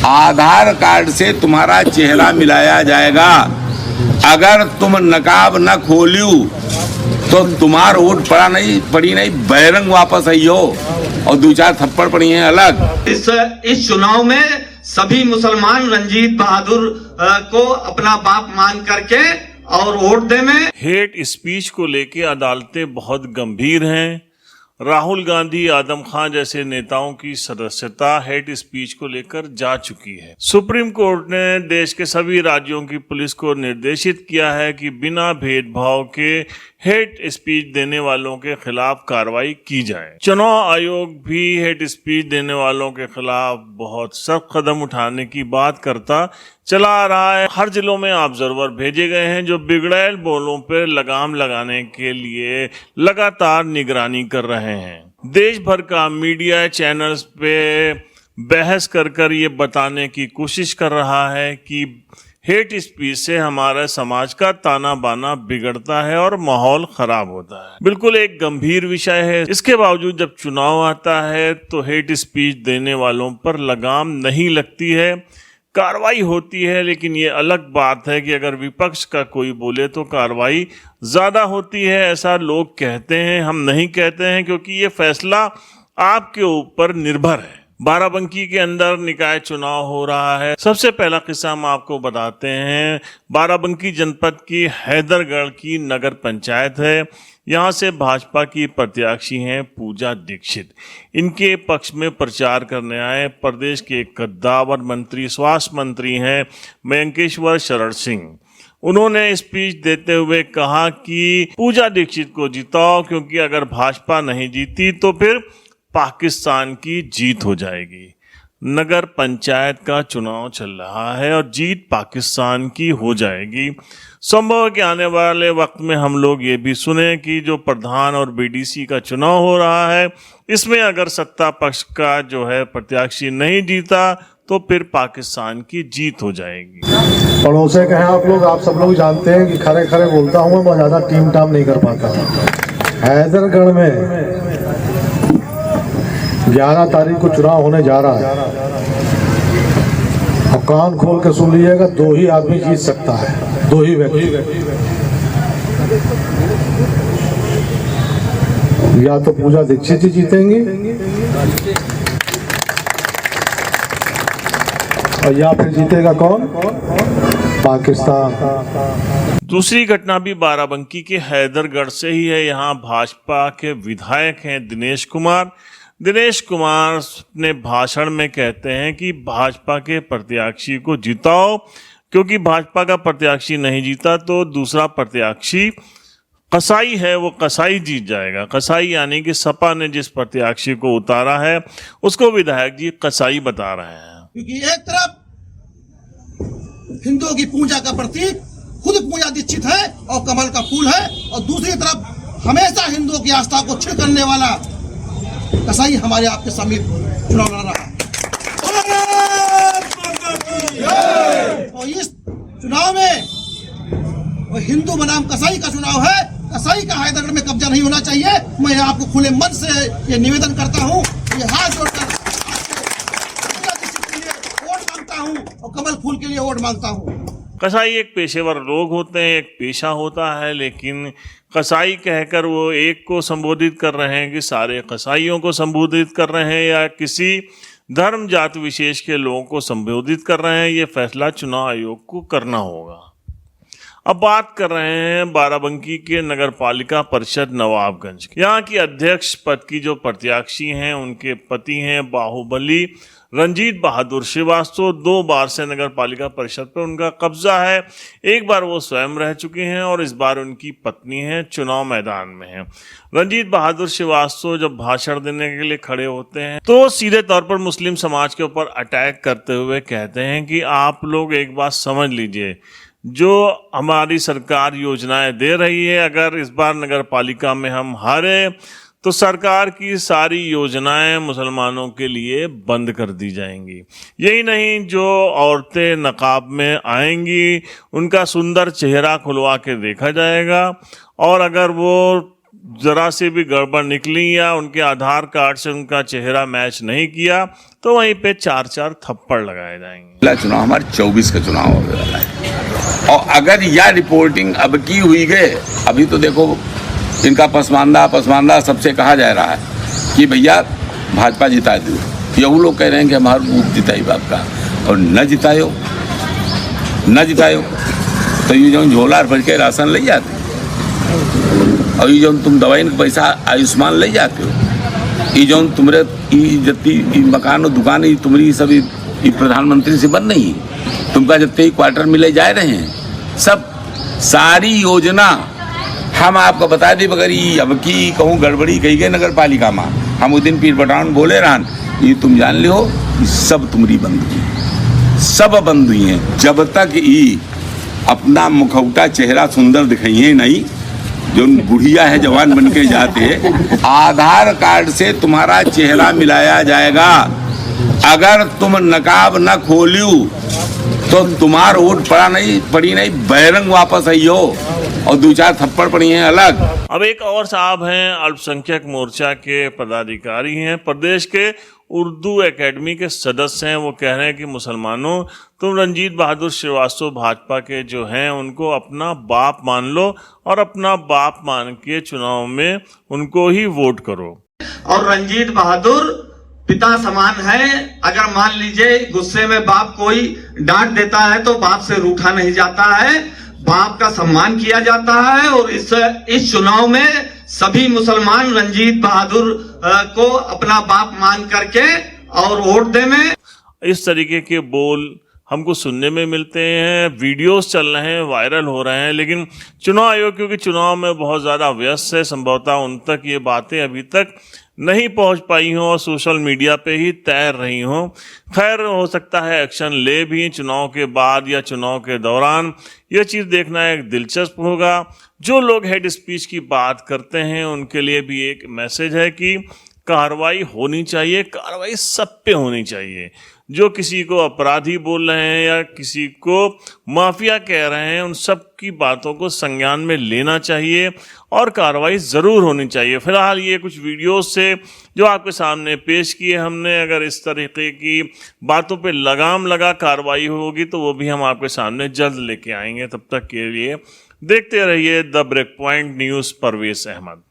आधार card से तुम्हारा चेहरा मिलाया जाएगा। अगर तुम नकाब न खोलियो तो तुम्हारा वोट पड़ी नहीं बहिरंग वापस आई हो और 2-4 थप्पड़ पड़ी हैं अलग। इस चुनाव में सभी मुसलमान रंजीत बहादुर को अपना बाप मान करके और वोट देने। हेट स्पीच को लेकर अदालतें बहुत गंभीर हैं। राहुल गांधी, आदम खान जैसे नेताओं की सदस्यता हेट स्पीच को लेकर जा चुकी है। सुप्रीम कोर्ट ने देश के सभी राज्यों की पुलिस को निर्देशित किया है कि बिना भेदभाव के हेट स्पीच देने वालों के खिलाफ कार्रवाई की जाए। चुनाव आयोग भी हेट स्पीच देने वालों के खिलाफ बहुत सख्त कदम उठाने की बात करता चला आ रहा है। हर जिलों में ऑब्जर्वर भेजे गए हैं जो बिगड़ैल बोलों पर लगाम लगाने के लिए लगातार निगरानी कर रहे हैं। देश भर का मीडिया चैनल्स पे बहस कर ये बताने की कोशिश कर रहा है कि हेट स्पीच से हमारे समाज का ताना बाना बिगड़ता है और माहौल खराब होता है। बिल्कुल एक गंभीर विषय है। इसके बावजूद जब चुनाव आता है तो हेट स्पीच देने वालों पर लगाम नहीं लगती है, कार्रवाई होती है। लेकिन ये अलग बात है कि अगर विपक्ष का कोई बोले तो कार्रवाई ज्यादा होती है, ऐसा लोग कहते हैं। हम नहीं कहते हैं क्योंकि ये फैसला आपके ऊपर निर्भर है। बाराबंकी के अंदर निकाय चुनाव हो रहा है। सबसे पहला किस्सा हम आपको बताते हैं। बाराबंकी जनपद की हैदरगढ़ की नगर पंचायत है। यहाँ से भाजपा की प्रत्याशी हैं पूजा दीक्षित। इनके पक्ष में प्रचार करने आए प्रदेश के कद्दावर मंत्री, स्वास्थ्य मंत्री हैं मयंकेश्वर शरण सिंह। उन्होंने स्पीच देते हुए कहा कि पूजा दीक्षित को जिताओ, क्योंकि अगर भाजपा नहीं जीती तो फिर पाकिस्तान की जीत हो जाएगी। नगर पंचायत का चुनाव चल रहा है और जीत पाकिस्तान की हो जाएगी। संभव है कि आने वाले वक्त में हम लोग ये भी सुने कि जो प्रधान और बीडीसी का चुनाव हो रहा है, इसमें अगर सत्ता पक्ष का जो है प्रत्याशी नहीं जीता तो फिर पाकिस्तान की जीत हो जाएगी। पड़ोसे कहें आप सब लोग जानते हैं कि खरे खरे बोलता हूँ मैं ज़्यादा टीम टाम नहीं कर पाता। हैदरगढ़ में 11 तारीख को चुनाव होने जा रहा है और कान खोल के सुन लीजिएगा, 2 ही आदमी जीत सकता है, 2 ही व्यक्ति। या तो पूजा दीक्षित जी जीतेंगी और या फिर जीतेगा कौन? पाकिस्तान। दूसरी घटना भी बाराबंकी के हैदरगढ़ से ही है। यहाँ भाजपा के विधायक हैं दिनेश कुमार। दिनेश कुमार अपने भाषण में कहते हैं कि भाजपा के प्रत्याशी को जिताओ, क्योंकि भाजपा का प्रत्याशी नहीं जीता तो दूसरा प्रत्याशी कसाई है, वो कसाई जीत जाएगा। कसाई यानी कि सपा ने जिस प्रत्याशी को उतारा है उसको विधायक जी कसाई बता रहे हैं। क्योंकि एक तरफ हिंदुओं की पूजा का प्रतीक खुद पूजा दीक्षित है और कमल का फूल है, और दूसरी तरफ हमेशा हिंदुओं की आस्था को छिड़ करने वाला कसाई हमारे आपके सामने चुनाव लड़ रहा है। और इस चुनाव में हिंदू बनाम कसाई का चुनाव है। कसाई का हैदरगढ़ में कब्जा नहीं होना चाहिए। मैं आपको खुले मन से ये निवेदन करता हूँ, ये हाथ जोड़कर वोट मांगता हूँ और कमल फूल के लिए वोट मांगता हूँ। कसाई एक पेशेवर लोग होते हैं, एक पेशा होता है, लेकिन कसाई कहकर वो एक को संबोधित कर रहे हैं कि सारे कसाईयों को संबोधित कर रहे हैं या किसी धर्म जात विशेष के लोगों को संबोधित कर रहे हैं, ये फैसला चुनाव आयोग को करना होगा। अब बात कर रहे हैं बाराबंकी के नगर पालिका परिषद नवाबगंज। यहाँ की अध्यक्ष पद की जो प्रत्याशी हैं उनके पति हैं बाहुबली रंजीत बहादुर श्रीवास्तव। 2 बार से नगर पालिका परिषद पर उनका कब्जा है। एक बार वो स्वयं रह चुके हैं और इस बार उनकी पत्नी है, चुनाव मैदान में है। रंजीत बहादुर श्रीवास्तव जब भाषण देने के लिए खड़े होते हैं तो सीधे तौर पर मुस्लिम समाज के ऊपर अटैक करते हुए कहते हैं कि आप लोग एक बात समझ लीजिए, जो हमारी सरकार योजनाएं दे रही है, अगर इस बार नगर पालिका में हम हारे तो सरकार की सारी योजनाएं मुसलमानों के लिए बंद कर दी जाएंगी। यही नहीं, जो औरतें नकाब में आएंगी उनका सुंदर चेहरा खुलवा के देखा जाएगा, और अगर वो जरा से भी गड़बड़ निकली या उनके आधार कार्ड से उनका चेहरा मैच नहीं किया तो वहीं पे 4-4 थप्पड़ लगाए जाएंगे। अगला चुनाव हमारे 24 का चुनाव होने वाला है, और अगर यह रिपोर्टिंग अब की हुई गए, अभी तो देखो इनका पसमानदा सबसे कहा जा रहा है कि भैया भाजपा जिता दो, यही लोग कह रहे हैं कि हमारा बूथ जिताई बाप का, और न जितायो तो ये जो झोला भर के राशन ले जाते, और ये जो तुम दवाई का पैसा आयुष्मान ले जाते हो, ये जो तुम्हारे जितनी मकान और दुकान तुम्हारी सभी प्रधानमंत्री से बन नहीं, तुमका जितने ही क्वार्टर मिले जा रहे हैं, सब सारी योजना हम आपको बता दें। अगर ये अब की कहूँ गड़बड़ी कही गई नगर पालिका में, हम उस दिन पीर पटान बोले रहन, ये तुम जान लियो सब तुम्हारी बंद हुई, सब बंद हुई हैं। जब तक ये अपना मुखौटा चेहरा सुंदर दिखाइए नहीं, जो बुढ़िया है जवान बन के जाते, आधार कार्ड से तुम्हारा चेहरा मिलाया जाएगा। अगर तुम नकाब न खोलियो तो तुम्हार वोट पड़ी नहीं बहिरंग वापस आई हो, और 2-4 थप्पड़ पड़ी हैं अलग। अब एक और साहब हैं, अल्पसंख्यक मोर्चा के पदाधिकारी हैं, प्रदेश के उर्दू एकेडमी के सदस्य हैं। वो कह रहे हैं कि मुसलमानों, तुम रंजीत बहादुर श्रीवास्तव भाजपा के जो हैं उनको अपना बाप मान लो, और अपना बाप मान के चुनाव में उनको ही वोट करो। और रंजीत बहादुर पिता समान है। अगर मान लीजिए गुस्से में बाप कोई डांट देता है तो बाप से रूठा नहीं जाता है, बाप का सम्मान किया जाता है। और इस चुनाव में सभी मुसलमान रंजीत बहादुर को अपना बाप मान करके और वोट देने। इस तरीके के बोल हमको सुनने में मिलते हैं, वीडियोस चल रहे हैं, वायरल हो रहे हैं, लेकिन चुनाव आयोग क्योंकि चुनाव में बहुत ज़्यादा व्यस्त है, संभवतः उन तक ये बातें अभी तक नहीं पहुंच पाई हों और सोशल मीडिया पे ही तैर रही हों। खैर, हो सकता है एक्शन ले भी चुनाव के बाद या चुनाव के दौरान। यह चीज़ देखना एक दिलचस्प होगा। जो लोग हेड स्पीच की बात करते हैं उनके लिए भी एक मैसेज है कि कार्रवाई होनी चाहिए, कार्रवाई सब पे होनी चाहिए। जो किसी को अपराधी बोल रहे हैं या किसी को माफिया कह रहे हैं, उन सब की बातों को संज्ञान में लेना चाहिए और कार्रवाई ज़रूर होनी चाहिए। फिलहाल ये कुछ वीडियोस से जो आपके सामने पेश किए हमने, अगर इस तरीके की बातों पे लगाम लगा कार्रवाई होगी तो वो भी हम आपके सामने जल्द लेके आएंगे। तब तक के लिए देखते रहिए the break point news. Parvez Ahmad.